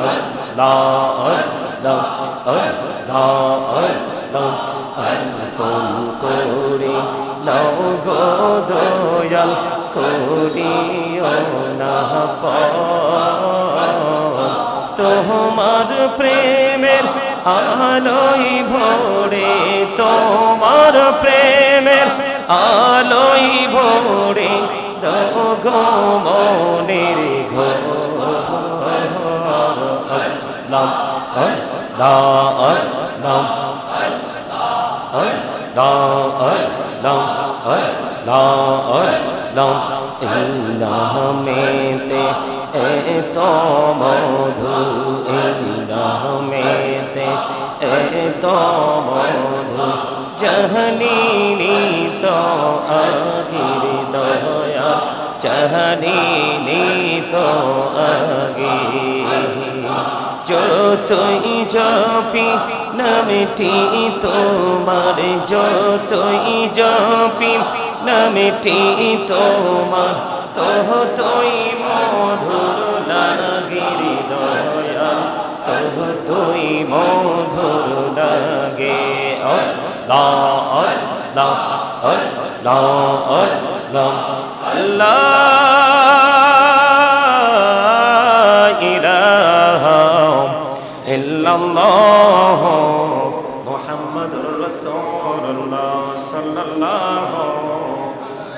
আল্লাহ আল্লাহ আল্লাহ আল্লাহ আপন করে নাও গো দয়াল, করিও না তোমার প্রেমের আলোয় ভরে, তোমার প্রেমের আলোয় ভরে দাও গো মনের ঘর। আল্লাহ আল্লাহ আল্লাহ এই নামেতে এত মধু, এই নামেতে এত মধু, জাহানি তো আগির দয়া জানিনি তো আগে যতই জপি নামটি তোমার যতই জপি নামটি তোমার ততই মধুর লাগে দয়াল ততই মধুর লাগে আল্লাহ আল্লাহ আল্লাহ আল্লাহ আল্লাহ ইলাহা ইল্লাল্লাহ মুহাম্মাদুর রাসূলুল্লাহ সাল্লাল্লাহু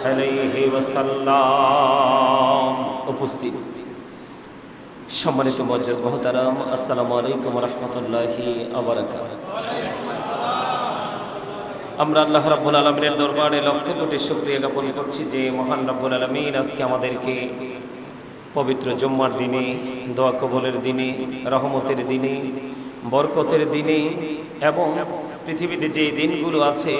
আলাইহি ওয়াসাল্লাম। উপস্থিত সম্মানিত মুআজ্জাজ মুহতারাম, আসসালামু আলাইকুম ওয়া রাহমাতুল্লাহি ওয়া বারাকাতুহু। আমরা আল্লাহ রাব্বুল আলামিনের দরবারে লক্ষ কোটি শুকরিয়া জ্ঞাপন করছি যে মহান রাব্বুল আলামিন আজকে আমাদেরকে পবিত্র জুম্মার দিনে, দোয়া কবুলের দিনে, রহমতের দিনে, বরকতের দিনে এবং পৃথিবীতে যে দিনগুলো আছে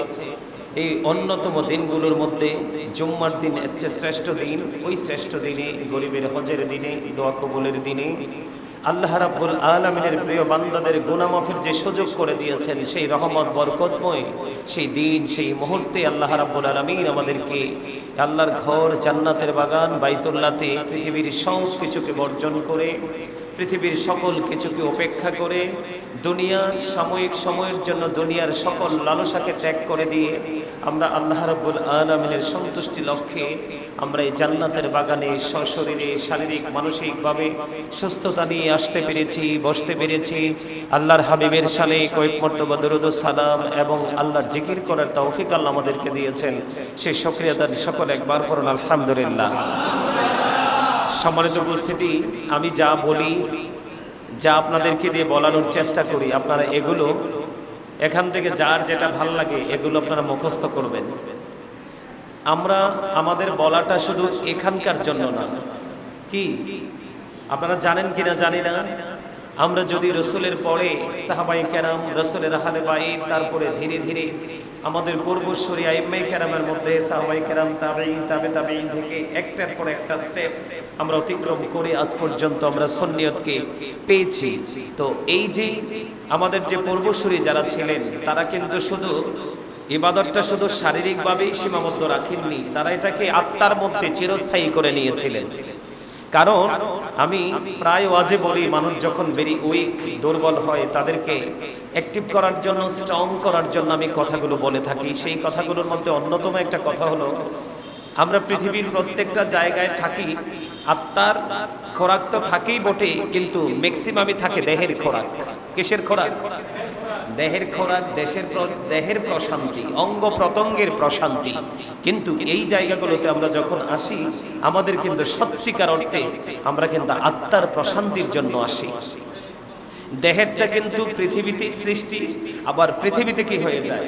এই অন্যতম দিনগুলোর মধ্যে জুম্মার দিন হচ্ছে শ্রেষ্ঠ দিন। ওই শ্রেষ্ঠ দিনে, গরিবের হজের দিনে, দোয়া কবুলের দিনে আল্লাহ রাব্বুল আলামিনের প্রিয় বান্দাদের গুনাহ মাফের যে সুযোগ করে দিয়েছেন, সেই রহমত বরকতময় সেই দিন, সেই মুহূর্তে আল্লাহ রাব্বুল আলামিন আমাদেরকে আল্লাহর ঘর জান্নাতের বাগান বাইতুল্লাহতে পৃথিবীর সব কিছুকে বর্জন করে, পৃথিবীর সকল কিছুকে উপেক্ষা করে, দুনিয়ার সাময়িক সময়ের জন্য দুনিয়ার সকল লালসাকে ত্যাগ করে দিয়ে আমরা আল্লাহ রাব্বুল আলামিনের সন্তুষ্টি লক্ষ্যে আমরা এই জান্নাতের বাগানে সশরীরে শারীরিক মানসিকভাবে সুস্থতা নিয়ে আসতে পেরেছি, বসতে পেরেছি। আল্লাহর হাবিবের শানে কয়েক মর্তবা দরুদ ও সালাম এবং আল্লাহর জিকির করার তৌফিক আল্লাহ আমাদেরকে দিয়েছেন। সেই শুকরিয়াদান সকল একবার পড়ুন আলহামদুলিল্লাহ। সম্মানিত উপস্থিতি, আমি যা বলি, যা আপনাদেরকে দিয়ে বলানোর চেষ্টা করি, আপনারা এগুলো এখান থেকে যার যেটা ভাল লাগে এগুলো আপনারা মুখস্থ করবেন। আমরা আমাদের বলাটা শুধু এখানকার জন্য না, কি আপনারা জানেন কিনা জানি না, আমরা যদি রসুলের পরে সাহাবায়ে কেরাম, রসুলের আহলে বাইত, তারপরে ধীরে ধীরে আমাদের পূর্বসূরি আইম্মায়ে কেরামের মধ্যে সাহাবায়ে কেরাম, তাবেঈন, তাবেঈন থেকে একটার পর একটা স্টেপ আমরা অতিক্রম করে আজ পর্যন্ত আমরা সুন্নিয়তকে পেয়েছি। তো এই যে আমাদের যে পূর্বসূরি যারা ছিলেন, তারা কিন্তু শুধু ইবাদতটা শুধু শারীরিকভাবেই সীমাবদ্ধ রাখেননি, তারা এটাকে আত্মার মধ্যে চিরস্থায়ী করে নিয়েছিলেন। কারণ আমি প্রায় ওয়াজে বলি, মানুষ যখন ভেরি উইক, দুর্বল হয়, তাদেরকে অ্যাক্টিভ করার জন্য, স্ট্রং করার জন্য আমি কথাগুলো বলে থাকি। সেই কথাগুলোর মধ্যে অন্যতম একটা কথা হলো, আমরা পৃথিবীর প্রত্যেকটা জায়গায় থাকি, আত্মার খোরাক তো থাকেই বটে, কিন্তু ম্যাক্সিমামই থাকে দেহের খোরাক। কিসের খোরাক? দেহের খোরাক, দেহের প্রশান্তি, অঙ্গ প্রত্যঙ্গের প্রশান্তি। কিন্তু এই জায়গাগুলোতে আমরা যখন আসি, আমাদের কিন্তু সত্যিকার অর্থে আমরা কিন্তু আত্মার প্রশান্তির জন্য আসি। দেহেরটা কিন্তু পৃথিবীতে সৃষ্টি, আবার পৃথিবীতে কি হয়ে যায়?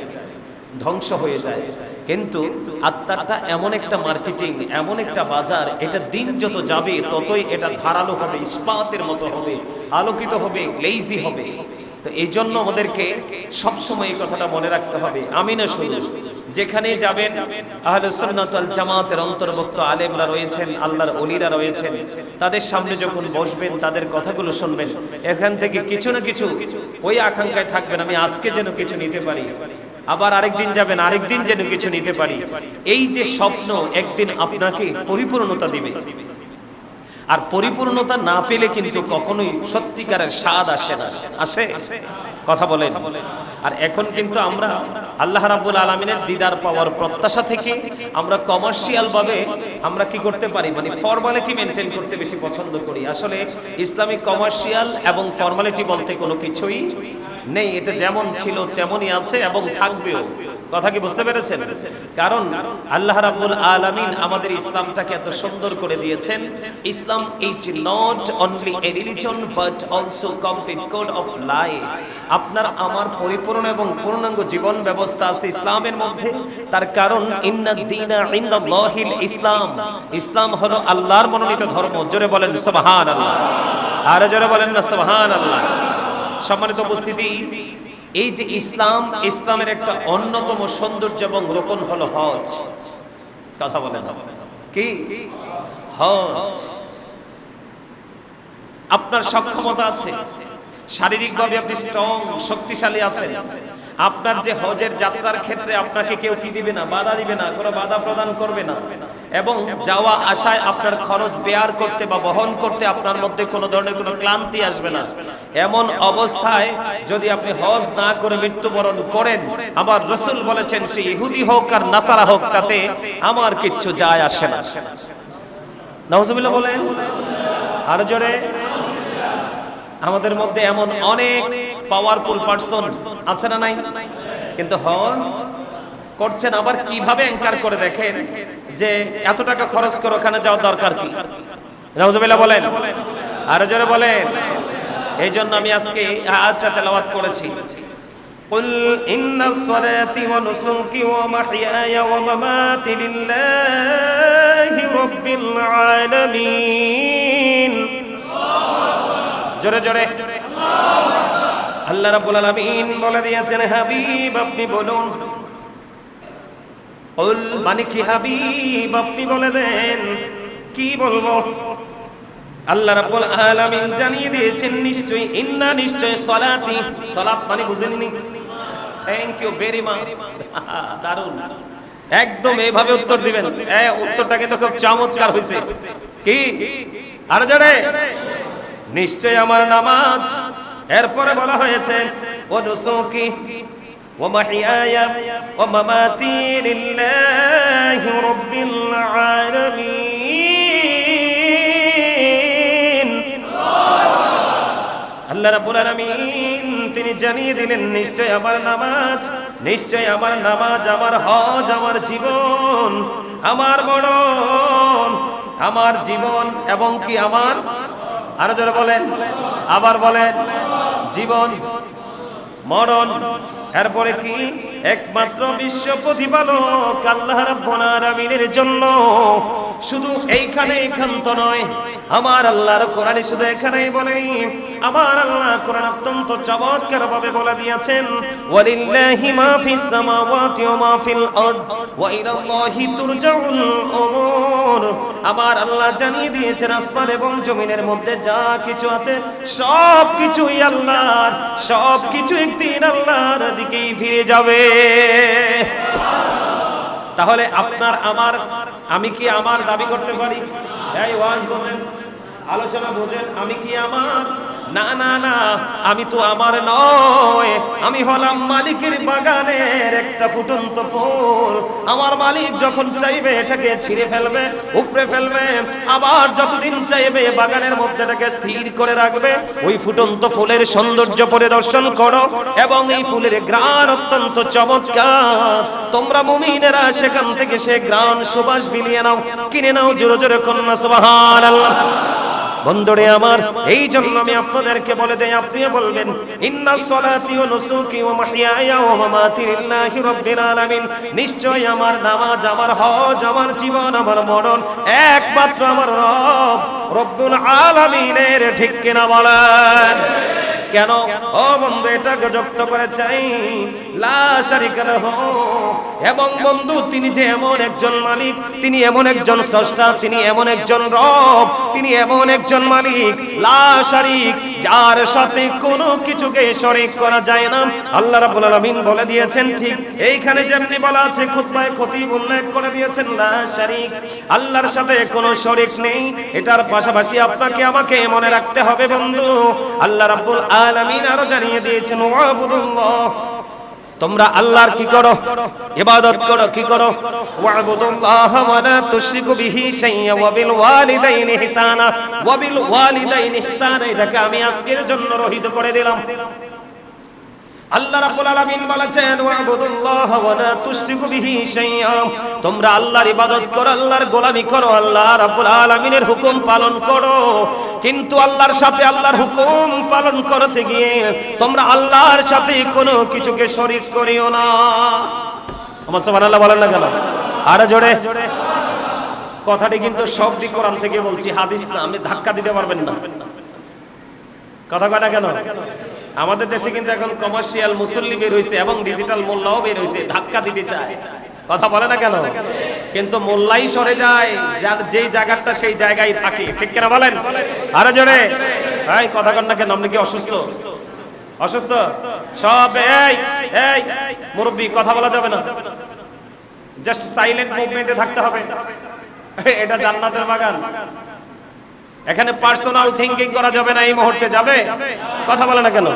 ধ্বংস হয়ে যায়। কিন্তু আত্মাটা এমন একটা মার্কেটিং, এমন একটা বাজার, এটা দিন যত যাবে ততই এটা ধারালো হবে, ইস্পাতের মতো হবে, আলোকিত হবে, গ্লেজি হবে। তো এই জন্য আমাদেরকে সবসময় এই কথাটা মনে রাখতে হবে। আমি না শুধু যেখানে যাবেন আহলে সুন্নাত ওয়াল জামাতের অন্তর্ভুক্ত আলেমরা রয়েছেন, আল্লাহর ওলিরা রয়েছেন, তাদের সামনে যখন বসবেন, তাদের কথাগুলো শুনবেন, এখান থেকে কিছু না কিছু ওই আকাঙ্ক্ষায় থাকবেন, আমি আজকে যেন কিছু নিতে পারি, আবার আরেকদিন যাবেন, আরেকদিন যেন কিছু নিতে পারি। এই যে স্বপ্ন একদিন আপনাকে পরিপূর্ণতা দিবে। আর পরিপূর্ণতা না পেলে কিন্তু কখনোই সত্যিকারের স্বাদ আসে না। আসে? কথা বলেন। আর এখন কিন্তু আমরা আল্লাহ রাব্বুল আলামিনের দিদার পাওয়ার প্রত্যাশা থেকে আমরা কমার্শিয়াল ভাবে আমরা কি করতে পারি, মানে ফর্মালিটি মেনটেন করতে বেশি পছন্দ করি। আসলে ইসলামিক কমার্শিয়াল এবং ফর্মালিটি বলতে কোনো কিছুই নেই। এটা যেমন ছিল তেমনই আছে এবং থাকবেও। কথা কি বুঝতে পেরেছেন? কারণ আল্লাহ রাব্বুল আলামিন আমাদের ইসলামটাকে এত সুন্দর করে দিয়েছেন। ইসলাম is not only a religion but also complete code of life. আপনার আমার পরিপূর্ণ এবং পূর্ণাঙ্গ জীবন ব্যবস্থা আছে ইসলামের মধ্যে। তার কারণ ইন্না দীনা ইনদাল্লাহিল ইসলাম, ইসলাম হলো আল্লাহর মনোনীত ধর্ম। জোরে বলেন সুবহানাল্লাহ, আর জোরে বলেন না সুবহানাল্লাহ। সম্মানিত উপস্থিতি, এই যে ইসলাম, ইসলামের একটা অন্যতম সৌন্দর্য এবং রোকন হলো হজ। কথা বলেন, কি হজ। আপনার সক্ষমতা আছে, শারীরিকভাবে আপনি স্ট্রং, শক্তিশালী আছেন। আপনার যে হজের যাত্রার ক্ষেত্রে আপনাকে কেউ কি দিবে না, বাধা দিবে না, কোনো বাধা প্রদান করবে না, এবং যাওয়া আসায় আপনার খরচ বেয়ার করতে বা বহন করতে আপনার মধ্যে কোনো ধরনের কোনো ক্লান্তি আসবে না। এমন অবস্থায় যদি আপনি হজ না করে মৃত্যুবরণ করেন, আমার রাসূল বলেছেন সে ইহুদি হোক আর নাসারা হোক, তাতে আমার কিচ্ছু যায় আসে না। নাউজুবিল্লাহ বলেন আর জোরে। আমাদের মধ্যে এমন অনেক পাওয়ারফুল পারসন আছে না নাই, কিন্তু হজ করছেন। আবার কিভাবে অ্যাঙ্কার করে দেখেন যে এত টাকা খরচ করে ওখানে যাওয়ার দরকার কি? নাউজুবিল্লাহ বলেন আর জোরে বলেন। এই জন্য আমি আজকে আয়াতটা তেলাওয়াত করেছি। قل إن الصلاة ونسكي ومحياي ومماتي لله رب العالمين। জোরে জোরে আল্লাহ রাব্বুল আলামিন বলে দিয়েছেন, হাবিব আপনি বলুন। কুল মানে কি হাবিব, আপনি বলে দেন কি বলবো। আল্লাহ রাব্বুল আলামিন জানিয়ে দিয়েছেন নিশ্চয়ই, ইন্না নিশ্চয় সালাতি, সালাত মানে বুঝেননি? থ্যাংক ইউ ভেরি মাচ, দারুন। একদম এইভাবে উত্তর দিবেন। উত্তরটা কিন্তু খুব চমৎকার হয়েছে। কি আর জোরে, নিশ্চয় আমার নামাজ। এরপরে বলা হয়েছে ও নুসুকি ওয়া মাহিয়ায়া ওয়া মামাতি লিল্লাহি রাব্বিল আলামিন। আল্লাহ রাব্বুল আলামিন তিনি জানিয়ে দিলেন নিশ্চয় আমার নামাজ, নিশ্চয় আমার নামাজ, আমার হজ, আমার জীবন, আমার মরণ, আমার জীবন এবং কি আমার, আরো জোরে বলেন, আবার বলেন, জীবন মরণ। এরপরে কি, একমাত্র বিশ্ব প্রতিপালক আল্লাহ রাব্বুল আলামিনের জন্য। শুধু এইখানে একান্ত নয়, আমার আল্লাহর কোরআনে শুধু এখানেই বলেনি, আমার আল্লাহ কোরআন অত্যন্ত চমৎকার ভাবে বলে দিয়েছেন, ওয়ালিল্লাহি মা ফিস সামাওয়াতি ওয়া মা ফিল আরদ ওয়া ইলাল্লাহি তুরজাউল উমুর। আমার আল্লাহ জানিয়ে দিয়েছেন আসমান এবং জমিনের মধ্যে যা কিছু আছে সব কিছুই আল্লাহর, সব কিছু একদিন আল্লাহর দিকেই ফিরে যাবে। তাহলে আপনার আমার, আমি কি আমার দাবি করতে পারি? এই ওয়াজ বোঝেন, আলোচনা বোঝেন, আমি কি আমার? না না না, আমি তো আমার নয়, আমি হলাম মালিকের বাগানের একটা ফুটন্ত ফুল। আমার মালিক যখন চাইবে এটাকে ছিঁড়ে ফেলবে, উপড়ে ফেলবে, আবার যতদিন চাইবে বাগানের মধ্যে এটাকে স্থির করে রাখবে। ওই ফুটন্ত ফুলের সৌন্দর্য পরিদর্শন করো, এবং এই ফুলের ঘ্রাণ অত্যন্ত চমৎকার। তোমরা মুমিনেরা সেখান থেকে সে ঘ্রাণ সুবাস বিলিয়ে নাও, কিনে নাও, জোরে জোরে কন্যা সুবহানাল্লাহ। বন্ধুরে আমার, এই জন্য আমি আপনাদেরকে বলে দেই, আপনিও বলবেন ইন্না সলাতি ওয়া নুসুকি ওয়া মাহইয়ায়া ওয়া মামাতি লিল্লাহি রাব্বিল আলামিন। নিশ্চয় আমার নামাজ, আমার হজ, আমার জীবন, আমার মরণ একমাত্র আমার রব রব্বুল আলামিনের। ঠিক কিনা বলেন? কেন ও বন্ধু, এটাকে যুক্ত করে চাই লা শারিকা লাহু। এবং বন্ধু, তিনি যে এমন একজন মালিক, তিনি এমন একজন স্রষ্টা, তিনি এমন একজন রব, তিনি এমন একজন মালিক লা শারিক, যার সাথে কোনো কিছুকে শরীক করা যায় না। আল্লাহ রাব্বুল আলামিন বলে দিয়েছেন, ঠিক এইখানে যেমনি বলা আছে, খুতবায় খতিব উল্লেখ করে দিয়েছেন লা শারিক, আল্লাহর সাথে কোনো শরীক নেই। এটার পাশাপাশি আপনাকে আমাকে মনে রাখতে হবে বন্ধু, আল্লাহ রাব্বুল আলামিন আরো জানিয়ে দিয়েছেন ওয়াবুদুল্লাহ, তোমরা আল্লাহর কি করো? ইবাদত করো। কি করো? ওয়াবুদুল্লাহ ওয়া লা তুশরিকু বিহি শাইয়্যা ওয়া বিল ওয়ালিদাইনি ইহসানা, ওয়া বিল ওয়ালিদাইনি ইহসানা। এটাকে আমি আজকের জন্য রহিত করে দিলাম। আল্লাহ রাব্বুল আলামিন বলেছেন ওয়াবুদুল্লাহ ওয়া লা তুশরিকু বিহি শাইয়্যা, তোমরা আল্লাহর ইবাদত করো, আল্লাহর গোলামি করো, আল্লাহ রাব্বুল আলামিনের হুকুম পালন করো। কিন্তু আল্লাহর সাথে, আল্লাহর হুকুম পালন করতে গিয়ে তোমরা আল্লাহর সাথে কোনো কিছুকে শরীক করিও না। আমার সুবহানাল্লাহ বলেন না কেন? আরে জোরে। কথাটি কিন্তু সবই কোরআন থেকে বলছি, হাদিস না। আমি ধাক্কা দিতে পারবেন না। কথা কয়টা কেন? আমাদের দেশে কিন্তু এখন কমার্শিয়াল মুসল্লি বের হইছে এবং ডিজিটাল মোল্লাও বের হইছে, ধাক্কা দিতে চায়। কথা বলে না কেন? কিন্তু মোল্লাই সরে যায়, যার যেই জায়গাটা সেই জায়গায় থাকে, ঠিক কিনা বলেন? আরে জোরে এই কথা কন না কেন? আপনি কি অসুস্থ? অসুস্থ সব? এই এই মুরব্বি, কথা বলা যাবে না, জাস্ট সাইলেন্ট মুভমেন্টে থাকতে হবে। এটা জান্নাতের বাগান, এখানে পার্সোনাল থিংকিং করা যাবে না। এই মুহূর্তে যাবে? কথা বলে না কেন?